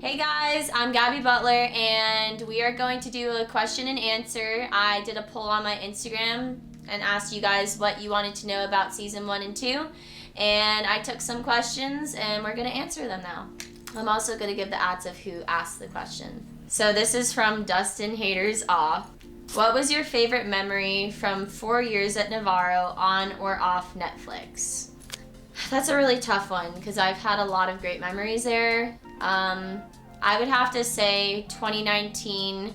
Hey guys, I'm Gabby Butler and we are going to do a question and answer. I did a poll on my Instagram and asked you guys what you wanted to know about season 1 and 2. And I took some questions and we're going to answer them now. I'm also going to give the ads of who asked the question. So this is from Dustin Haters Off. What was your favorite memory from 4 years at Navarro on or off Netflix? That's a really tough one because I've had a lot of great memories there. I would have to say 2019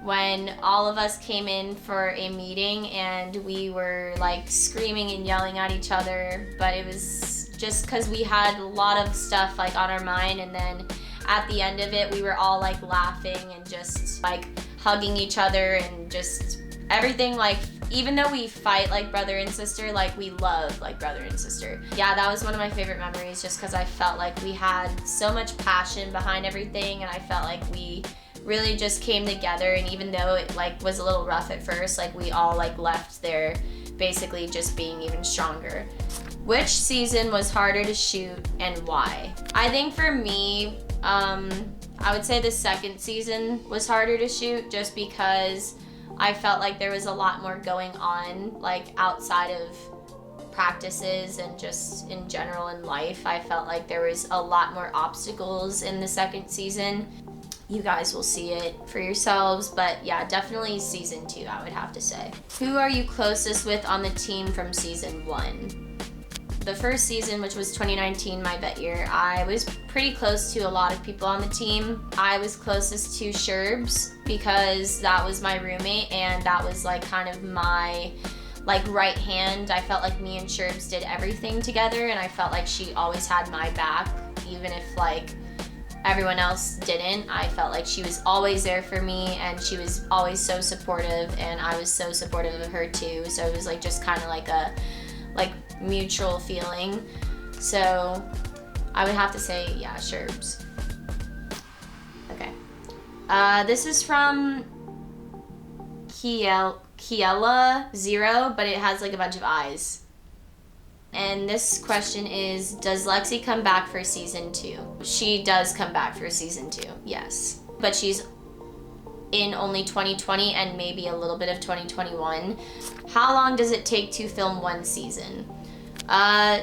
when all of us came in for a meeting and we were like screaming and yelling at each other, but it was just because we had a lot of stuff like on our mind, and then at the end of it we were all like laughing and just like hugging each other and just everything, like even though we fight like brother and sister, like we love like brother and sister. Yeah, that was one of my favorite memories just because I felt like we had so much passion behind everything, and I felt like we really just came together, and even though it like was a little rough at first, like we all like left there basically just being even stronger. Which season was harder to shoot and why? I think for me, I would say the second season was harder to shoot just because I felt like there was a lot more going on, like outside of practices and just in general in life. I felt like there was a lot more obstacles in the second season. You guys will see it for yourselves, but yeah, definitely season 2, I would have to say. Who are you closest with on the team from season 1? The first season, which was 2019, my vet year, I was pretty close to a lot of people on the team. I was closest to Sherbs because that was my roommate and that was like kind of my like right hand. I felt like me and Sherbs did everything together, and I felt like she always had my back, even if like everyone else didn't. I felt like she was always there for me, and she was always so supportive, and I was so supportive of her too. So it was like just kind of like a mutual feeling. So I would have to say, yeah, Sherbs. Okay. This is from Kiela Zero, but it has like a bunch of eyes. And this question is, does Lexi come back for season 2? She does come back for season 2, yes. But she's in only 2020 and maybe a little bit of 2021. How long does it take to film one season?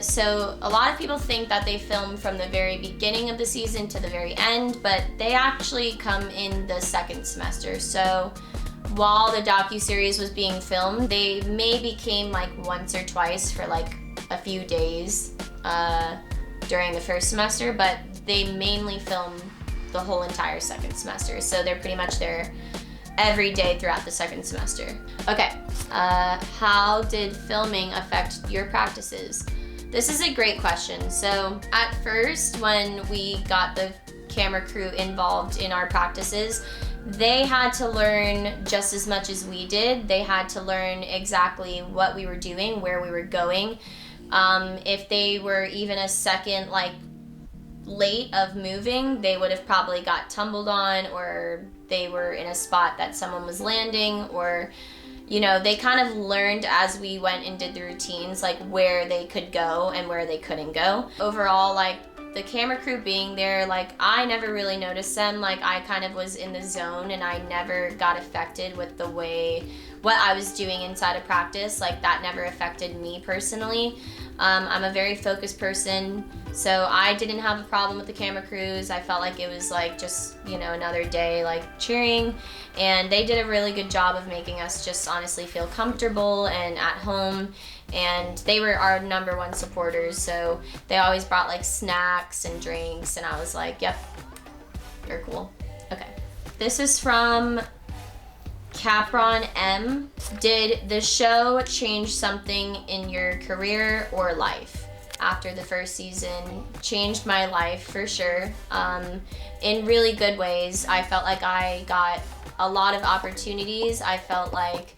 So a lot of people think that they film from the very beginning of the season to the very end, but they actually come in the second semester. So while the docuseries was being filmed, they maybe came like once or twice for like a few days during the first semester, but they mainly filmed the whole entire second semester. So they're pretty much there every day throughout the second semester. Okay, how did filming affect your practices? This is a great question. So at first, when we got the camera crew involved in our practices, they had to learn just as much as we did. They had to learn exactly what we were doing, where we were going. If they were even a second like late of moving, they would have probably got tumbled on, or they were in a spot that someone was landing, or you know, they kind of learned as we went and did the routines, like where they could go and where they couldn't go. Overall, like the camera crew being there, like I never really noticed them. Like I kind of was in the zone and I never got affected with the way what I was doing inside of practice. Like that never affected me personally. I'm a very focused person, so I didn't have a problem with the camera crews. I felt like it was like just, you know, another day like cheering, and they did a really good job of making us just honestly feel comfortable and at home, and they were our #1 supporters, so they always brought like snacks and drinks, and I was like, yep, you're cool. Okay, this is from Capron M. Did the show change something in your career or life? After the first season, changed my life for sure. In really good ways. I felt like I got a lot of opportunities. I felt like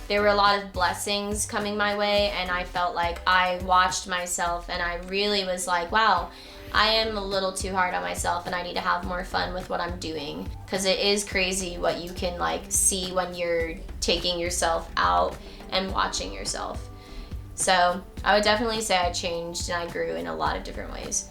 there were a lot of blessings coming my way, and I felt like I watched myself and I really was like, wow, I am a little too hard on myself and I need to have more fun with what I'm doing, because it is crazy what you can like see when you're taking yourself out and watching yourself. So I would definitely say I changed and I grew in a lot of different ways.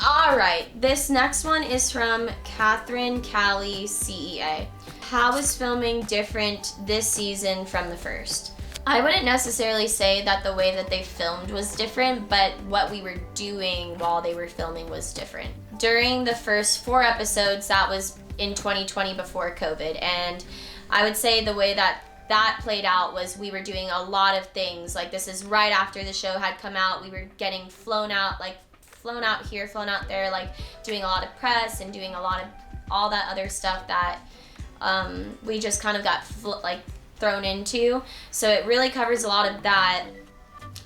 All right, this next one is from Catherine Callie CEA. How is filming different this season from the first? I wouldn't necessarily say that the way that they filmed was different, but what we were doing while they were filming was different. During the first 4 episodes, that was in 2020 before COVID, and I would say the way that played out was we were doing a lot of things. Like, this is right after the show had come out. We were getting flown out here, flown out there, like doing a lot of press and doing a lot of all that other stuff that we just kind of got thrown into. So it really covers a lot of that.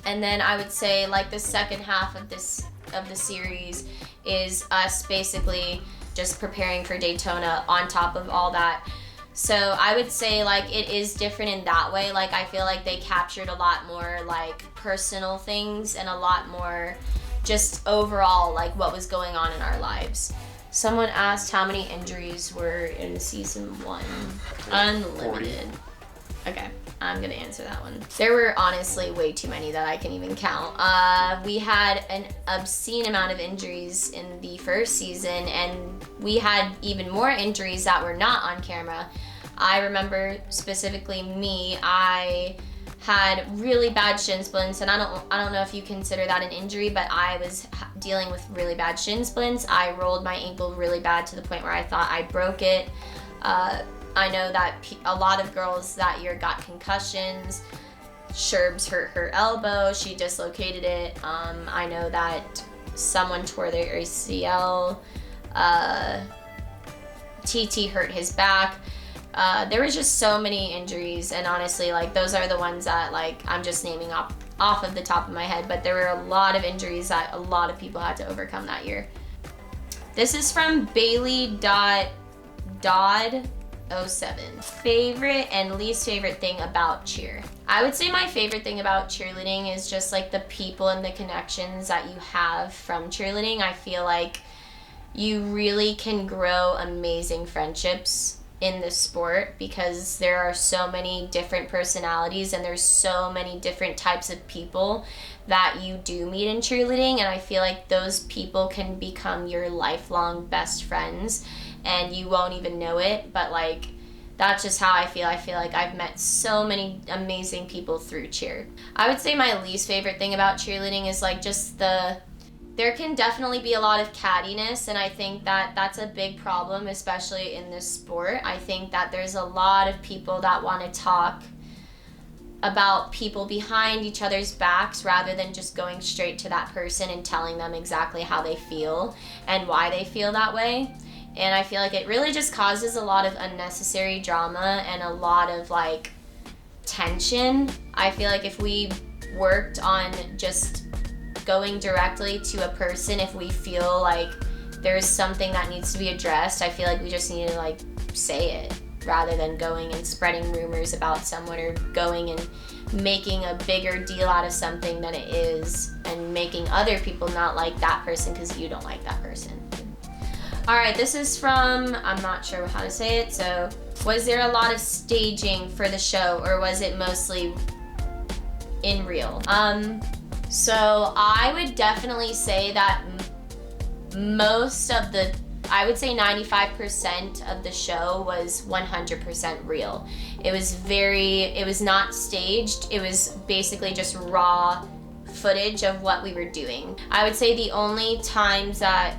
And then I would say like the second half of the series is us basically just preparing for Daytona on top of all that. So I would say like it is different in that way. Like, I feel like they captured a lot more like personal things and a lot more just overall like what was going on in our lives. Someone asked how many injuries were in season 1. Unlimited. 40. Okay, I'm gonna answer that one. There were honestly way too many that I can even count. We had an obscene amount of injuries in the first season, and we had even more injuries that were not on camera. I remember specifically me, I had really bad shin splints, and I don't know if you consider that an injury, but I was dealing with really bad shin splints. I rolled my ankle really bad to the point where I thought I broke it. I know that a lot of girls that year got concussions. Sherbs hurt her elbow, she dislocated it. I know that someone tore their ACL. TT hurt his back. There was just so many injuries, and honestly, like, those are the ones that like I'm just naming off of the top of my head, but there were a lot of injuries that a lot of people had to overcome that year. This is from Bailey.Dodd07. Favorite and least favorite thing about cheer. I would say my favorite thing about cheerleading is just like the people and the connections that you have from cheerleading. I feel like you really can grow amazing friendships in this sport because there are so many different personalities and there's so many different types of people that you do meet in cheerleading, and I feel like those people can become your lifelong best friends and you won't even know it, but like that's just how I feel. I feel like I've met so many amazing people through cheer. I would say my least favorite thing about cheerleading is like just there can definitely be a lot of cattiness, and I think that that's a big problem, especially in this sport. I think that there's a lot of people that want to talk about people behind each other's backs rather than just going straight to that person and telling them exactly how they feel and why they feel that way. And I feel like it really just causes a lot of unnecessary drama and a lot of like tension. I feel like if we worked on just going directly to a person, if we feel like there's something that needs to be addressed, I feel like we just need to like say it rather than going and spreading rumors about someone or going and making a bigger deal out of something than it is and making other people not like that person because you don't like that person. All right, this is from, I'm not sure how to say it, so was there a lot of staging for the show or was it mostly in real? So I would definitely say that most of I would say 95% of the show was 100% real. It was not staged. It was basically just raw footage of what we were doing. I would say the only times that,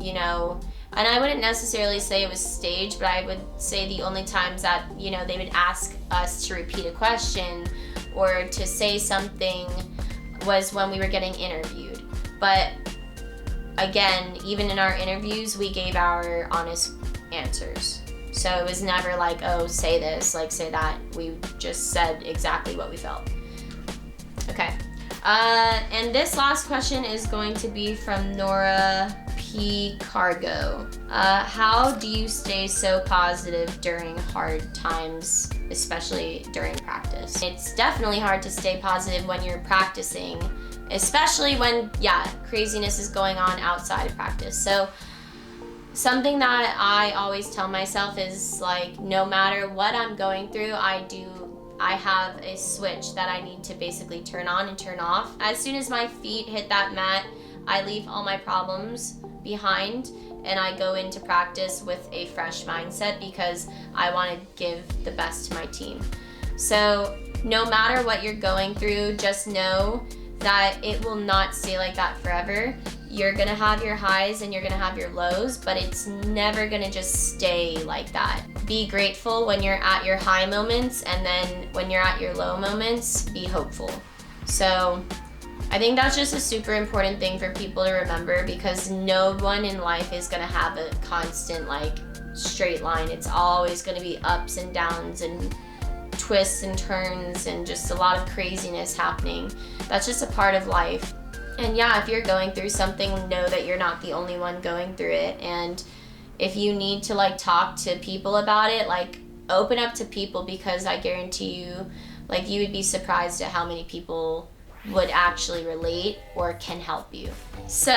and I wouldn't necessarily say it was staged, but I would say the only times that, they would ask us to repeat a question or to say something was when we were getting interviewed. But again, even in our interviews, we gave our honest answers. So it was never like, oh, say this, like say that. We just said exactly what we felt. Okay. And this last question is going to be from Nora P. Cargo. How do you stay so positive during hard times, especially during practice? It's definitely hard to stay positive when you're practicing, especially when, craziness is going on outside of practice. So something that I always tell myself is like, no matter what I'm going through, I have a switch that I need to basically turn on and turn off. As soon as my feet hit that mat, I leave all my problems behind and I go into practice with a fresh mindset because I want to give the best to my team. So no matter what you're going through, just know that it will not stay like that forever. You're gonna have your highs and you're gonna have your lows, but it's never gonna just stay like that. Be grateful when you're at your high moments, and then when you're at your low moments, be hopeful. So I think that's just a super important thing for people to remember, because no one in life is gonna have a constant like straight line. It's always gonna be ups and downs and twists and turns and just a lot of craziness happening. That's just a part of life. And yeah, if you're going through something, know that you're not the only one going through it. And if you need to like talk to people about it, like open up to people, because I guarantee you, like you would be surprised at how many people would actually relate or can help you. So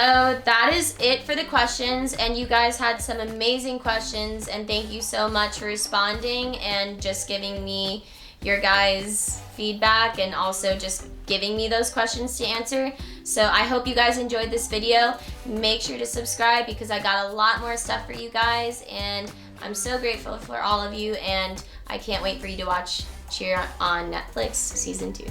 that is it for the questions, and you guys had some amazing questions, and thank you so much for responding and just giving me your guys' feedback and also just giving me those questions to answer. So I hope you guys enjoyed this video. Make sure to subscribe because I got a lot more stuff for you guys, and I'm so grateful for all of you, and I can't wait for you to watch Cheer on Netflix Season 2.